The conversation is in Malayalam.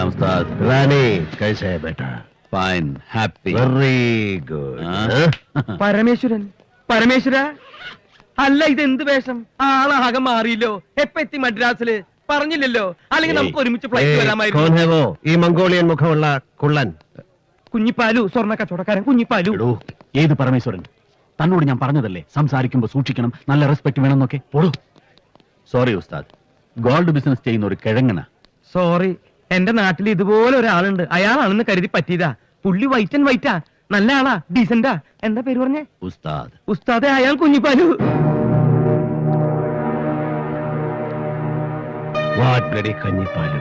सलाम उस्ताद। रानी कैसे है बेटा? Fine, happy, very good. Parameshwaran, Parameshwara, അല്ല ഇതെന്ത് വേഷം? ആളാകെ മാറിയില്ലോ. എപ്പ എത്തി മദ്രാസില്? പറഞ്ഞില്ലല്ലോ. അല്ലെങ്കിൽ നമുക്ക് ഒരുമിച്ച് ഫ്ലൈറ്റ് വരാമായിരുന്നു. कौन है वो? ഈ മംഗോളിയൻ മുഖമുള്ള കുള്ളൻ. കുഞ്ഞിപ്പാലു, സ്വർണ്ണ കച്ചവടക്കാരൻ കുഞ്ഞിപ്പാലു. എടോ, ഏത് പരമേശ്വരൻ? തന്നോട് ഞാൻ പറഞ്ഞതല്ലേ സംസാരിക്കുമ്പോ സൂക്ഷിക്കണം, നല്ല റെസ്പെക്ട് വേണമെന്നൊക്കെ. ഓടോ. സോറി ഉസ്താദ്, ഗോൾഡ് ബിസിനസ് ചെയ്യുന്ന ഒരു കിഴങ്ങനാ. സോറി, എന്റെ നാട്ടിൽ ഇതുപോലെ ഒരാളുണ്ട്. അയാളാണെന്ന് കരുതി പറ്റിയതാ. പുള്ളി വൈറ്റ് ആൻഡ് വൈറ്റാ, നല്ല ആളാ, ഡീസന്റാ. എന്താ പേര് പറഞ്ഞേ? ഉസ്താദ്. ഉസ്താദെ, അയാൾ കുഞ്ഞിപ്പാലു. What bloody കഞ്ഞിപ്പാലു.